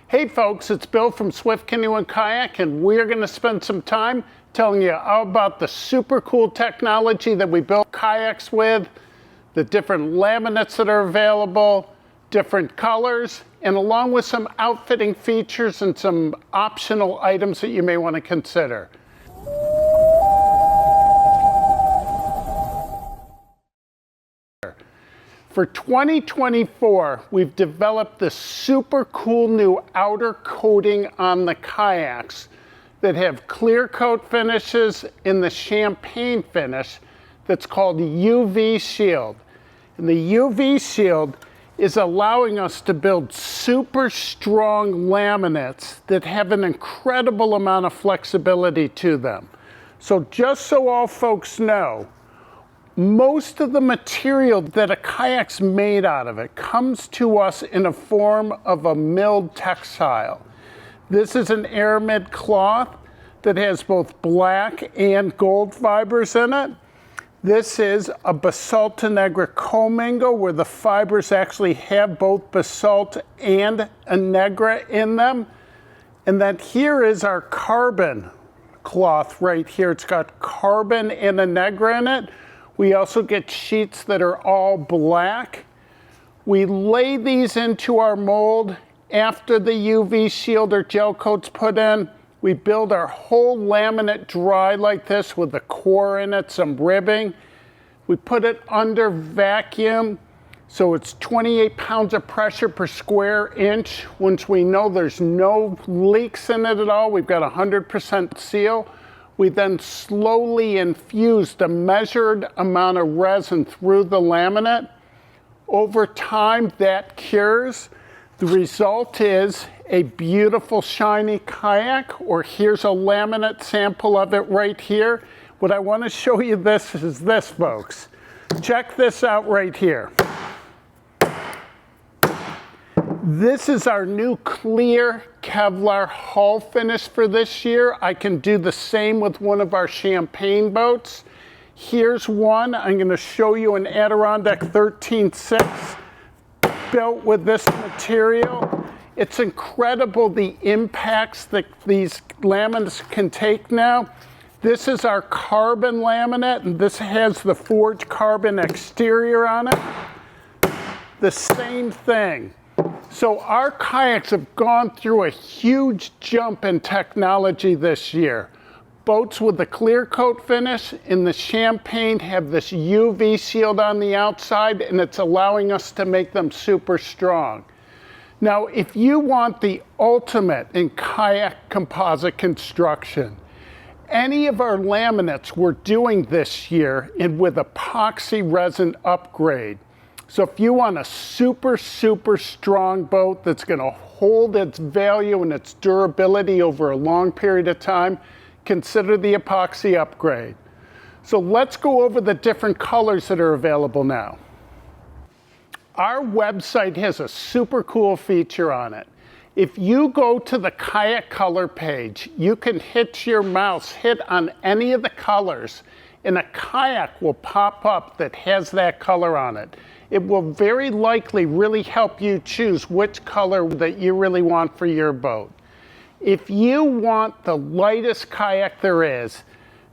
Hey folks, it's Bill from Swift Canoe and Kayak, and we're going to spend some time telling you all about the super cool technology that we build kayaks with, the different laminates that are available, different colors, and along with some outfitting features and some optional items that you may want to consider. For 2024, we've developed this super cool new outer coating on the kayaks that have clear coat finishes in the champagne finish that's called UV Shield. And the UV Shield is allowing us to build super strong laminates that have an incredible amount of flexibility to them. So just so all folks know, most of the material that a kayak's made out of it comes to us in a form of a milled textile. This is an aramid cloth that has both black and gold fibers in it. This is a basalt to negra commingle where the fibers actually have both basalt and a negra in them. And then here is our carbon cloth right here. It's got carbon and a negra in it. We also get sheets that are all black. We lay these into our mold after the UV shield or gel coat's put in. We build our whole laminate dry like this with the core in it, some ribbing. We put it under vacuum, so it's 28 pounds of pressure per square inch. Once we know there's no leaks in it at all, we've got 100% seal. We then slowly infuse the measured amount of resin through the laminate. Over time, that cures. The result is a beautiful shiny kayak, or here's a laminate sample of it right here. What I want to show you this is this, folks. Check this out right here. This is our new clear Kevlar hull finish for this year. I can do the same with one of our champagne boats. Here's one. I'm going to show you an Adirondack 13.6 built with this material. It's incredible the impacts that these laminates can take now. This is our carbon laminate, and this has the forged carbon exterior on it. The same thing. So our kayaks have gone through a huge jump in technology this year. Boats with the clear coat finish in the champagne have this UV shield on the outside, and it's allowing us to make them super strong. Now, if you want the ultimate in kayak composite construction, any of our laminates we're doing this year with epoxy resin upgrade. So if you want a super, super strong boat that's going to hold its value and its durability over a long period of time, consider the epoxy upgrade. So let's go over the different colors that are available now. Our website has a super cool feature on it. If you go to the kayak color page, you can hit your mouse, hit on any of the colors, and a kayak will pop up that has that color on it. It will very likely really help you choose which color that you really want for your boat. If you want the lightest kayak there is,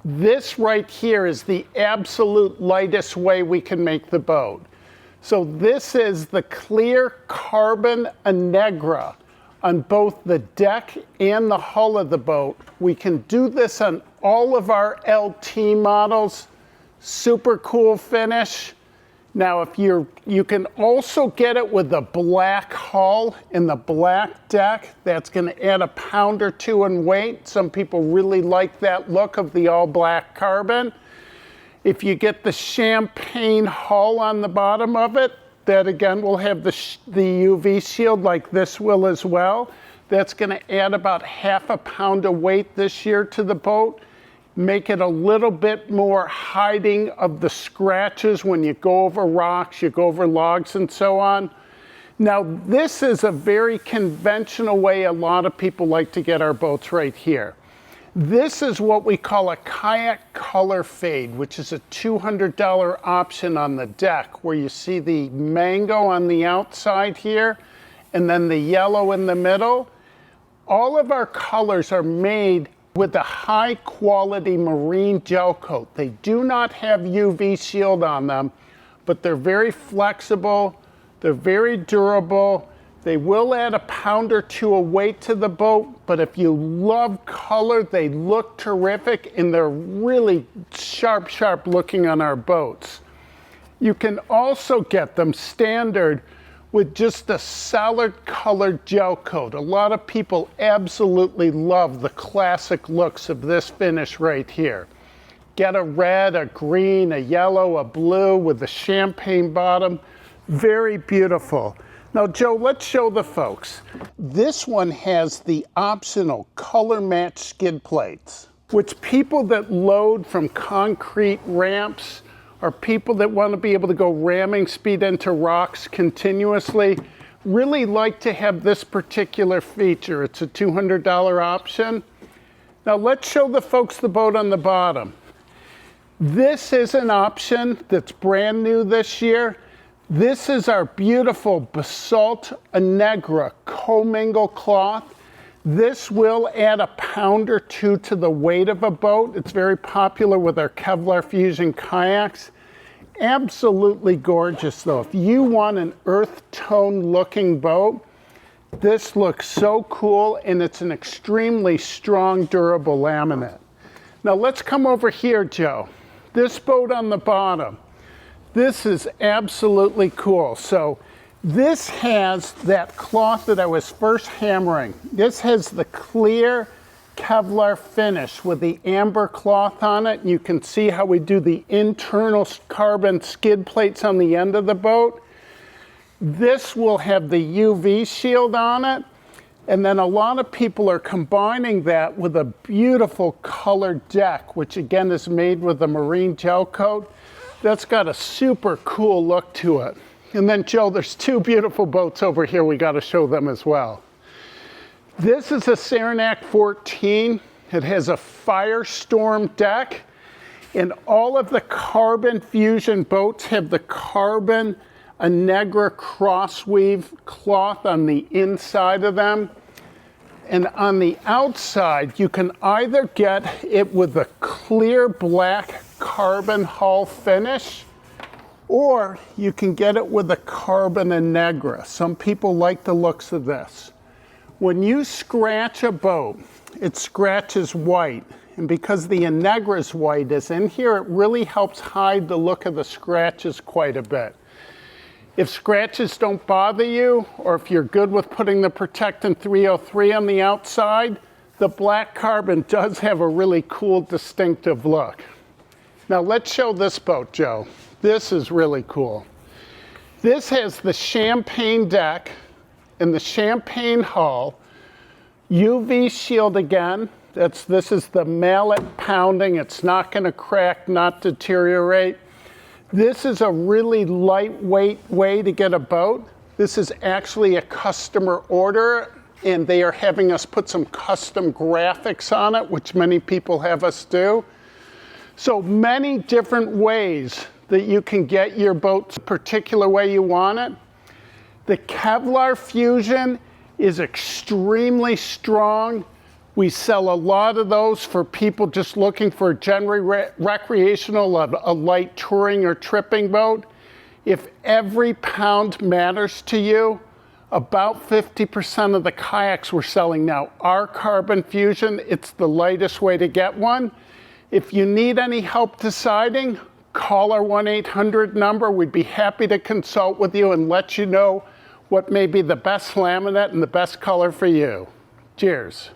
this right here is the absolute lightest way we can make the boat. So this is the clear carbon negra on both the deck and the hull of the boat. We can do this on all of our LT models. Super cool finish. Now, if you can also get it with the black hull and the black deck. That's going to add a pound or two in weight. Some people really like that look of the all black carbon. If you get the champagne hull on the bottom of it, that again will have the UV shield like this will as well. That's going to add about half a pound of weight this year to the boat. Make it a little bit more hiding of the scratches when you go over rocks, you go over logs and so on. Now this is a very conventional way a lot of people like to get our boats right here. This is what we call a kayak color fade, which is a $200 option on the deck, where you see the mango on the outside here and then the yellow in the middle. All of our colors are made with a high quality marine gel coat. They do not have UV shield on them, but they're very flexible, they're very durable. They will add a pound or two of weight to the boat, but if you love color, they look terrific and they're really sharp looking on our boats. You can also get them standard with just a solid colored gel coat. A lot of people absolutely love the classic looks of this finish right here. Get a red, a green, a yellow, a blue with a champagne bottom. Very beautiful. Now, Joe, let's show the folks. This one has the optional color match skid plates, which people that load from concrete ramps or people that want to be able to go ramming speed into rocks continuously really like to have this particular feature. It's a $200 option. Now, let's show the folks the boat on the bottom. This is an option that's brand new this year. This is our beautiful Basalt Anegra commingle cloth. This will add a pound or two to the weight of a boat. It's very popular with our Kevlar Fusion kayaks. Absolutely gorgeous though. If you want an earth tone looking boat, this looks so cool, and it's an extremely strong, durable laminate. Now let's come over here, Joe. This boat on the bottom. This is absolutely cool. So this has that cloth that I was first hammering. This has the clear Kevlar finish with the amber cloth on it. You can see how we do the internal carbon skid plates on the end of the boat. This will have the UV shield on it. And then a lot of people are combining that with a beautiful colored deck, which again is made with a marine gel coat. That's got a super cool look to it. And then, Joe, there's two beautiful boats over here. We got to show them as well. This is a Saranac 14. It has a Firestorm deck. And all of the Carbon Fusion boats have the Carbon Anegra crossweave cloth on the inside of them. And on the outside, you can either get it with a clear black carbon hull finish, or you can get it with a Carbon Anegra. Some people like the looks of this. When you scratch a boat, it scratches white. And because the Anegra's white is in here, it really helps hide the look of the scratches quite a bit. If scratches don't bother you, or if you're good with putting the Protectant 303 on the outside, the black carbon does have a really cool, distinctive look. Now let's show this boat, Joe. This is really cool. This has the champagne deck and the champagne hull, UV shield again. This is the mallet pounding. It's not going to crack, not deteriorate. This is a really lightweight way to get a boat. This is actually a customer order, and they are having us put some custom graphics on it, which many people have us do. So many different ways that you can get your boat the particular way you want it. The Kevlar Fusion is extremely strong. We sell a lot of those for people just looking for a generally recreational, a light touring or tripping boat. If every pound matters to you, about 50% of the kayaks we're selling now are Carbon Fusion. It's the lightest way to get one. If you need any help deciding, call our 1-800 number. We'd be happy to consult with you and let you know what may be the best laminate and the best color for you. Cheers.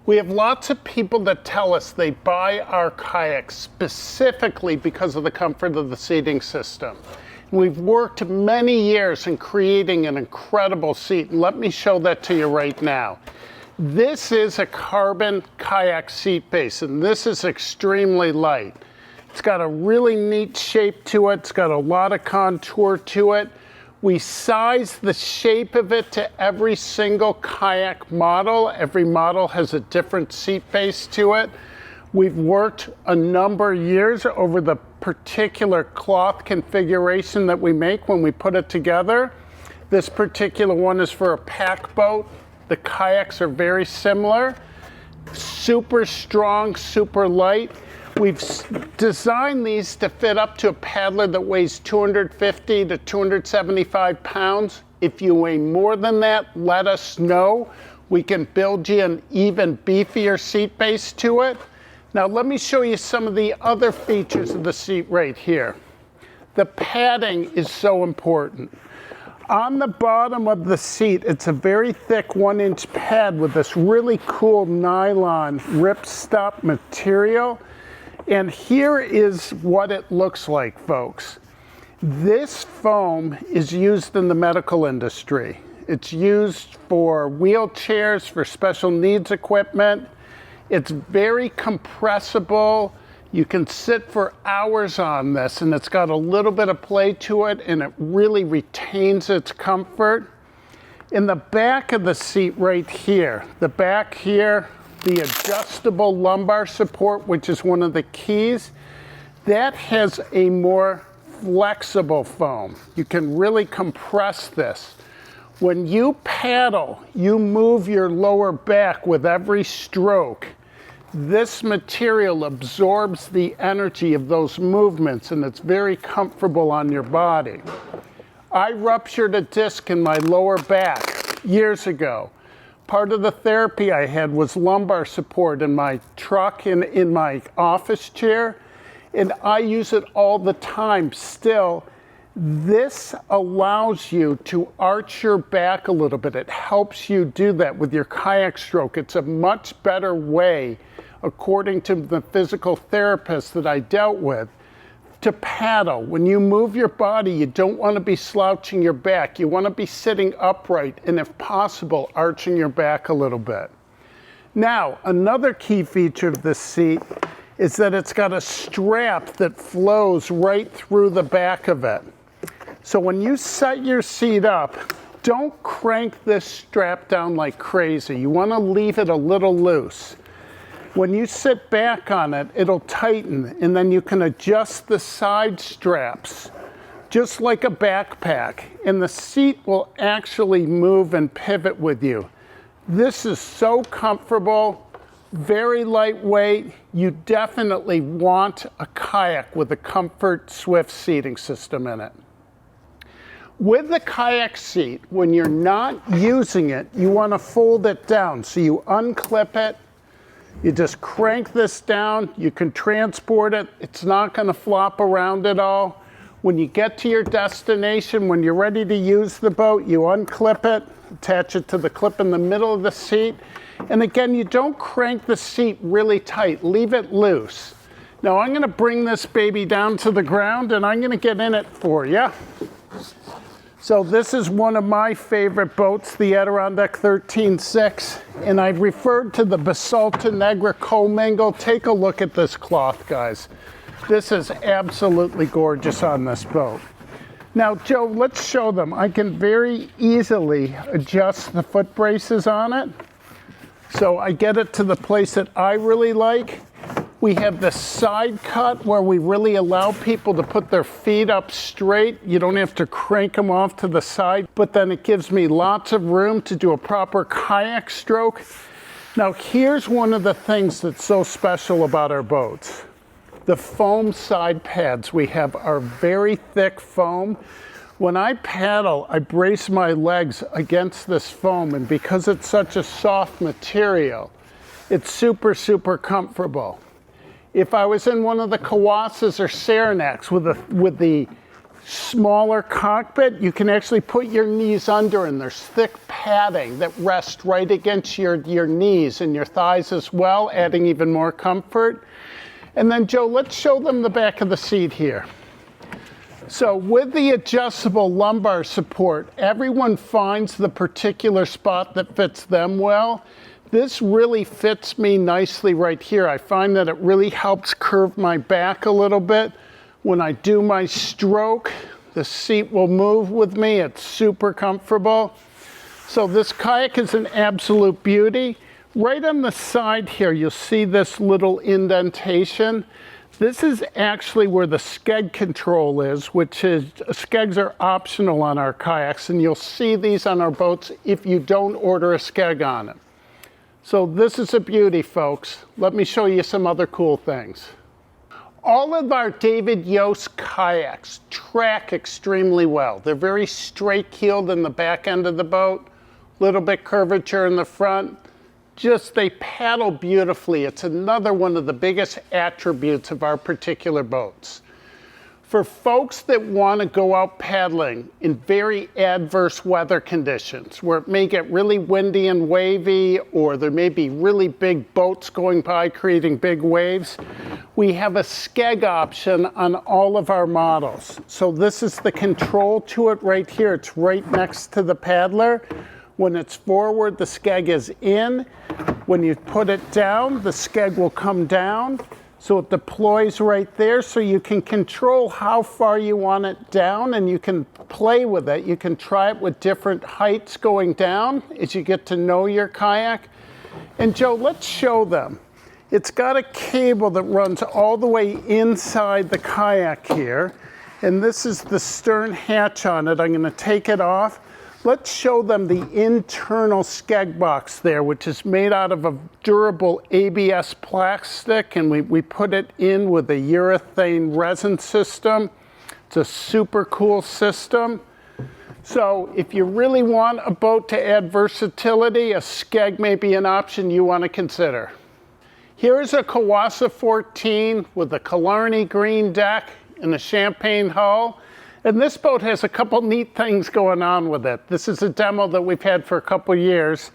We have lots of people that tell us they buy our kayaks specifically because of the comfort of the seating system. We've worked many years in creating an incredible seat. And let me show that to you right now. This is a carbon kayak seat base, and this is extremely light. It's got a really neat shape to it. It's got a lot of contour to it. We size the shape of it to every single kayak model. Every model has a different seat base to it. We've worked a number of years over the particular cloth configuration that we make when we put it together. This particular one is for a pack boat. The Kayaks are very similar, super strong, super light. We've designed these to fit up to a paddler that weighs 250 to 275 pounds. If you weigh more than that, let us know. We can build you an even beefier seat base to it. Now let me show you some of the other features of the seat right here. The padding is so important. On the bottom of the seat, it's a very thick 1-inch pad with this really cool nylon ripstop material. And here is what it looks like, folks. This foam is used in the medical industry. It's used for wheelchairs, for special needs equipment. It's very compressible. You can sit for hours on this, and it's got a little bit of play to it, and it really retains its comfort. In the back of the seat right here, the back here, the adjustable lumbar support, which is one of the keys, that has a more flexible foam. You can really compress this. When you paddle, you move your lower back with every stroke. This material absorbs the energy of those movements, and it's very comfortable on your body. I ruptured a disc in my lower back years ago. Part of the therapy I had was lumbar support in my truck and in my office chair, and I use it all the time still. This allows you to arch your back a little bit. It helps you do that with your kayak stroke. It's a much better way, according to the physical therapist that I dealt with, to paddle. When you move your body, you don't want to be slouching your back. You want to be sitting upright and, if possible, arching your back a little bit. Now, another key feature of this seat is that it's got a strap that flows right through the back of it. So when you set your seat up, don't crank this strap down like crazy. You want to leave it a little loose. When you sit back on it, it'll tighten, and then you can adjust the side straps just like a backpack, and the seat will actually move and pivot with you. This is so comfortable, very lightweight. You definitely want a kayak with a Comfort Swift seating system in it. With the kayak seat, when you're not using it, you want to fold it down. So you unclip it. You just crank this down, you can transport it, it's not going to flop around at all. When you get to your destination, when you're ready to use the boat, you unclip it, attach it to the clip in the middle of the seat, and again, you don't crank the seat really tight, leave it loose. Now I'm going to bring this baby down to the ground and I'm going to get in it for you. So this is one of my favorite boats, the Adirondack 13.6, and I've referred to the Basalta Negra commingle. Take a look at this cloth, guys. This is absolutely gorgeous on this boat. Now, Joe, let's show them. I can very easily adjust the foot braces on it. So I get it to the place that I really like. We have the side cut where we really allow people to put their feet up straight. You don't have to crank them off to the side, but then it gives me lots of room to do a proper kayak stroke. Now here's one of the things that's so special about our boats. The foam side pads we have are very thick foam. When I paddle, I brace my legs against this foam, and because it's such a soft material, it's super, super comfortable. If I was in one of the Kawases or Saranaks with the smaller cockpit, you can actually put your knees under, and there's thick padding that rests right against your knees and your thighs as well, adding even more comfort. And then, Joe, let's show them the back of the seat here. So with the adjustable lumbar support, everyone finds the particular spot that fits them well. This really fits me nicely right here. I find that it really helps curve my back a little bit. When I do my stroke, the seat will move with me. It's super comfortable. So this kayak is an absolute beauty. Right on the side here, you'll see this little indentation. This is actually where the Skeg control is, which is, Skegs are optional on our kayaks, and you'll see these on our boats if you don't order a Skeg on it. So this is a beauty, folks. Let me show you some other cool things. All of our David Yost kayaks track extremely well. They're very straight-keeled in the back end of the boat, little bit curvature in the front. Just, they paddle beautifully. It's another one of the biggest attributes of our particular boats. For folks that want to go out paddling in very adverse weather conditions, where it may get really windy and wavy, or there may be really big boats going by creating big waves, we have a Skeg option on all of our models. So this is the control to it right here. It's right next to the paddler. When it's forward, the Skeg is in. When you put it down, the Skeg will come down. So it deploys right there, so you can control how far you want it down, and you can play with it. You can try it with different heights going down as you get to know your kayak. And Joe, let's show them. It's got a cable that runs all the way inside the kayak here. And this is the stern hatch on it. I'm going to take it off. Let's show them the internal Skeg box there, which is made out of a durable ABS plastic, and we put it in with a urethane resin system. It's a super cool system. So if you really want a boat to add versatility, a Skeg may be an option you want to consider. Here's a Kawasa 14 with a Killarney green deck and a champagne hull. And this boat has a couple neat things going on with it. This is a demo that we've had for a couple years.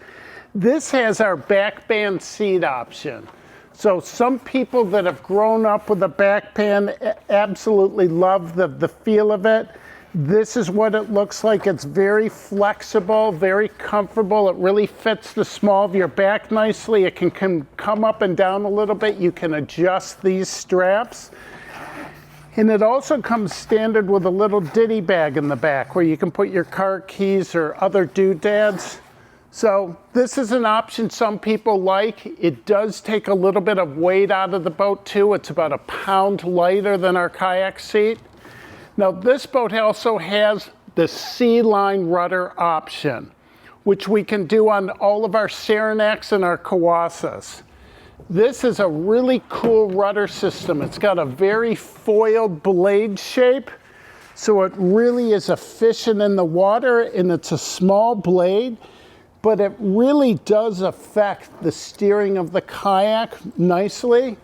This has our Backband seat option. So some people that have grown up with a Backband absolutely love the feel of it. This is what it looks like. It's very flexible, very comfortable. It really fits the small of your back nicely. It can come up and down a little bit. You can adjust these straps. And it also comes standard with a little ditty bag in the back where you can put your car keys or other doodads. So this is an option some people like. It does take a little bit of weight out of the boat too. It's about a pound lighter than our kayak seat. Now this boat also has the C-line rudder option, which we can do on all of our Saronaks and our Kawasas. This is a really cool rudder system. It's got a very foiled blade shape, so it really is efficient in the water, and it's a small blade, but it really does affect the steering of the kayak nicely.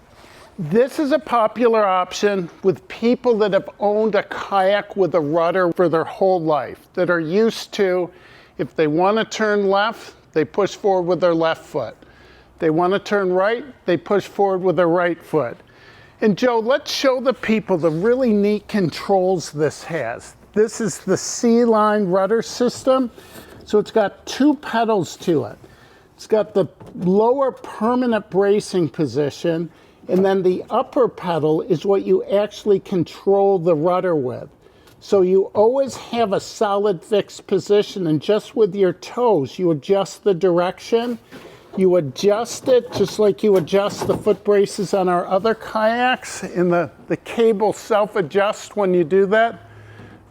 This is a popular option with people that have owned a kayak with a rudder for their whole life, that are used to, if they want to turn left, they push forward with their left foot. They want to turn right, they push forward with their right foot. And Joe, let's show the people the really neat controls this has. This is the C-line rudder system. So it's got two pedals to it. It's got the lower permanent bracing position, and then the upper pedal is what you actually control the rudder with. So you always have a solid fixed position, and just with your toes, you adjust the direction. You adjust it just like you adjust the foot braces on our other kayaks, and the cable self-adjusts when you do that.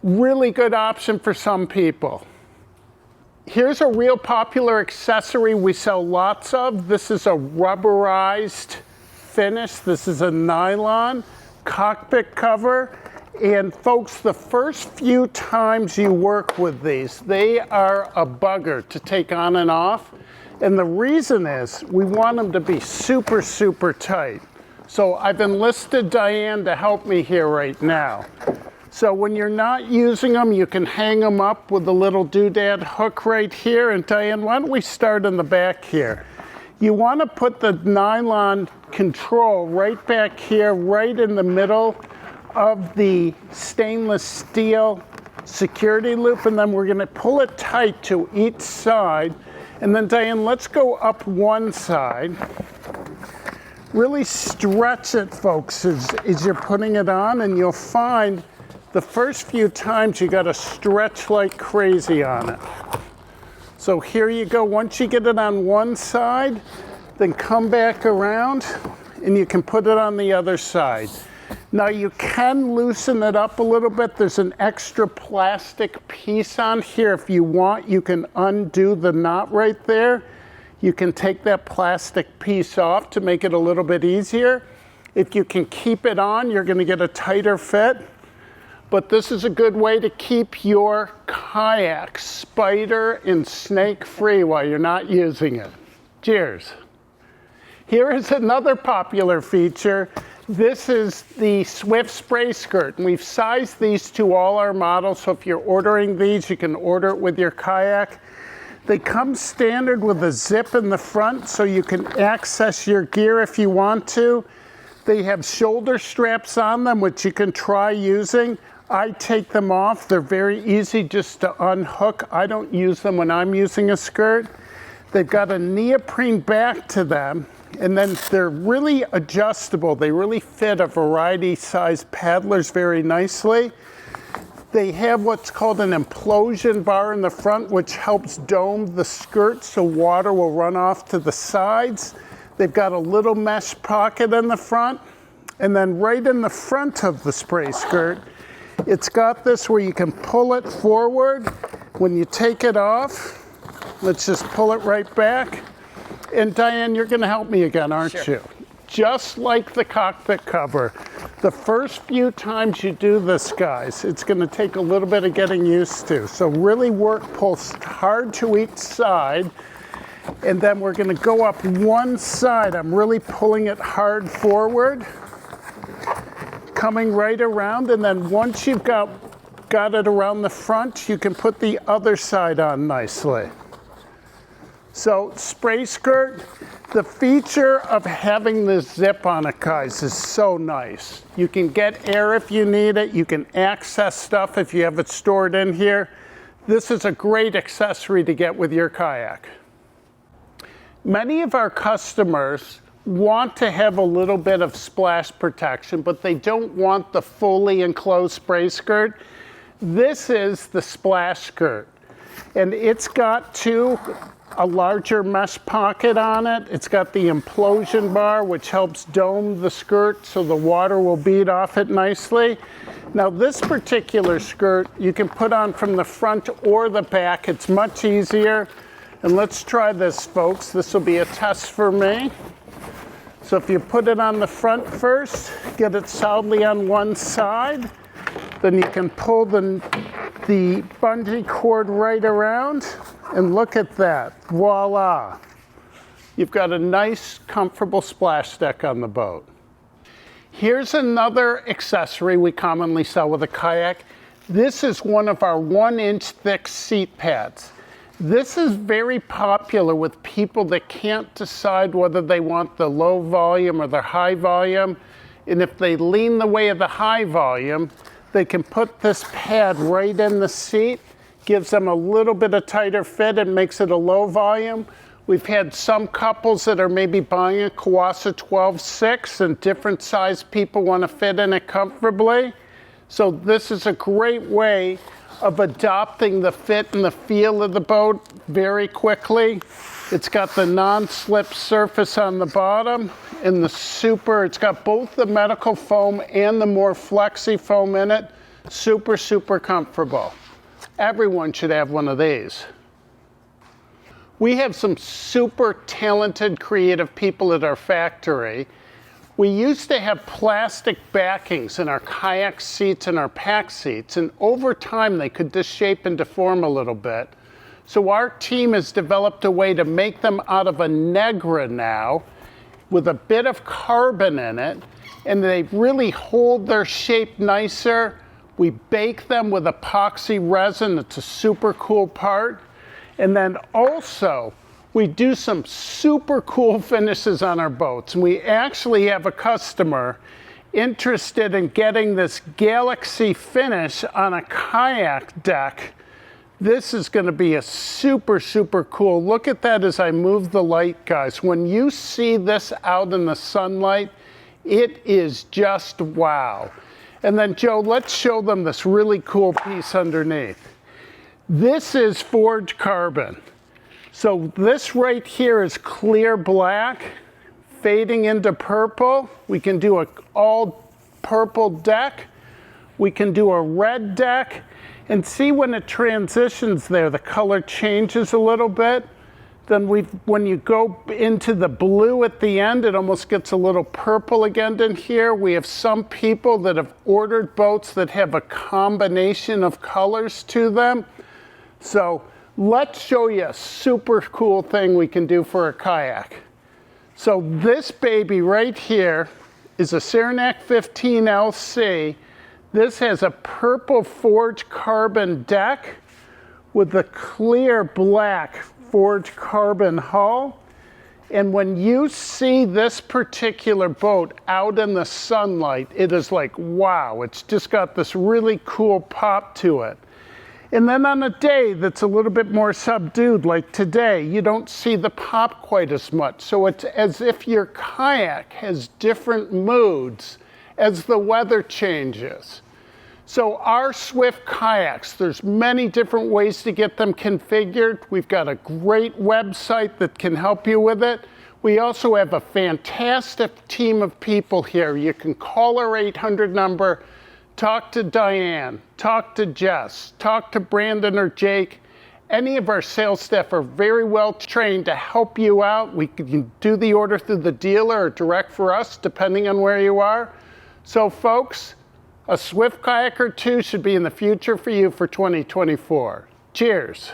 Really good option for some people. Here's a real popular accessory we sell lots of. This is a rubberized finish. This is a nylon cockpit cover. And folks, the first few times you work with these, they are a bugger to take on and off. And the reason is we want them to be super, super tight. So I've enlisted Diane to help me here right now. So when you're not using them, you can hang them up with a little doodad hook right here. And Diane, why don't we start in the back here? You want to put the nylon control right back here, right in the middle of the stainless steel security loop, and then we're going to pull it tight to each side. And then Diane, let's go up one side. Really stretch it, folks, as you're putting it on, and you'll find the first few times you got to stretch like crazy on it. So here you go. Once you get it on one side, then come back around and you can put it on the other side. Now you can loosen it up a little bit. There's an extra plastic piece on here. If you want, you can undo the knot right there. You can take that plastic piece off to make it a little bit easier. If you can keep it on, you're going to get a tighter fit. But this is a good way to keep your kayak spider and snake free while you're not using it. Cheers. Here is another popular feature. This is the Swift spray skirt, and we've sized these to all our models, so if you're ordering these, you can order it with your kayak. They come standard with a zip in the front, so you can access your gear if you want to. They have shoulder straps on them, which you can try using. I take them off. They're very easy just to unhook. I don't use them when I'm using a skirt. They've got a neoprene back to them. And then they're really adjustable. They really fit a variety size paddlers very nicely. They have what's called an implosion bar in the front, which helps dome the skirt so water will run off to the sides. They've got a little mesh pocket in the front. And then right in the front of the spray skirt, it's got this where you can pull it forward. When you take it off, let's just pull it right back. And Diane, you're going to help me again, aren't you? Just like the cockpit cover, the first few times you do this, guys, it's going to take a little bit of getting used to. So really pull hard to each side, and then we're going to go up one side. I'm really pulling it hard forward, coming right around, and then once you've got it around the front, you can put the other side on nicely. So spray skirt, the feature of having this zip on it, guys, is so nice. You can get air if you need it. You can access stuff if you have it stored in here. This is a great accessory to get with your kayak. Many of our customers want to have a little bit of splash protection, but they don't want the fully enclosed spray skirt. This is the splash skirt, and it's got a larger mesh pocket on it. It's got the implosion bar, which helps dome the skirt so the water will bead off it nicely. Now this particular skirt you can put on from the front or the back. It's much easier. And let's try this, folks. This will be a test for me. So if you put it on the front first, get it solidly on one side, then you can pull the bungee cord right around, and look at that, voila. You've got a nice, comfortable splash deck on the boat. Here's another accessory we commonly sell with a kayak. This is one of our 1-inch thick seat pads. This is very popular with people that can't decide whether they want the low volume or the high volume. And if they lean the way of the high volume, they can put this pad right in the seat, gives them a little bit of tighter fit and makes it a low volume. We've had some couples that are maybe buying a Kawasa 12.6 and different size people want to fit in it comfortably. So this is a great way of adopting the fit and the feel of the boat very quickly. It's got the non-slip surface on the bottom and it's got both the medical foam and the more flexi foam in it. Super, super comfortable. Everyone should have one of these. We have some super talented, creative people at our factory. We used to have plastic backings in our kayak seats and our pack seats, and over time they could disshape and deform a little bit. So our team has developed a way to make them out of a Negra now with a bit of carbon in it, and they really hold their shape nicer. We bake them with epoxy resin. It's a super cool part. And then also, we do some super cool finishes on our boats. And we actually have a customer interested in getting this galaxy finish on a kayak deck. This is going to be a super, super cool. Look at that as I move the light, guys. When you see this out in the sunlight, it is just wow. And then, Joe, let's show them this really cool piece underneath. This is forged carbon. So this right here is clear black, fading into purple. We can do an all purple deck. We can do a red deck, and see when it transitions there, the color changes a little bit. Then when you go into the blue at the end, it almost gets a little purple again in here. We have some people that have ordered boats that have a combination of colors to them. So let's show you a super cool thing we can do for a kayak. So this baby right here is a Saranac 15 LC. This has a purple forged carbon deck with a clear black forged carbon hull. And when you see this particular boat out in the sunlight, it is like, wow, it's just got this really cool pop to it. And then on a day that's a little bit more subdued, like today, you don't see the pop quite as much. So it's as if your kayak has different moods as the weather changes. So our Swift kayaks, there's many different ways to get them configured. We've got a great website that can help you with it. We also have a fantastic team of people here. You can call our 800 number, talk to Diane, talk to Jess, talk to Brandon or Jake. Any of our sales staff are very well trained to help you out. We can do the order through the dealer or direct for us, depending on where you are. So folks, a Swift kayak or two should be in the future for you for 2024. Cheers.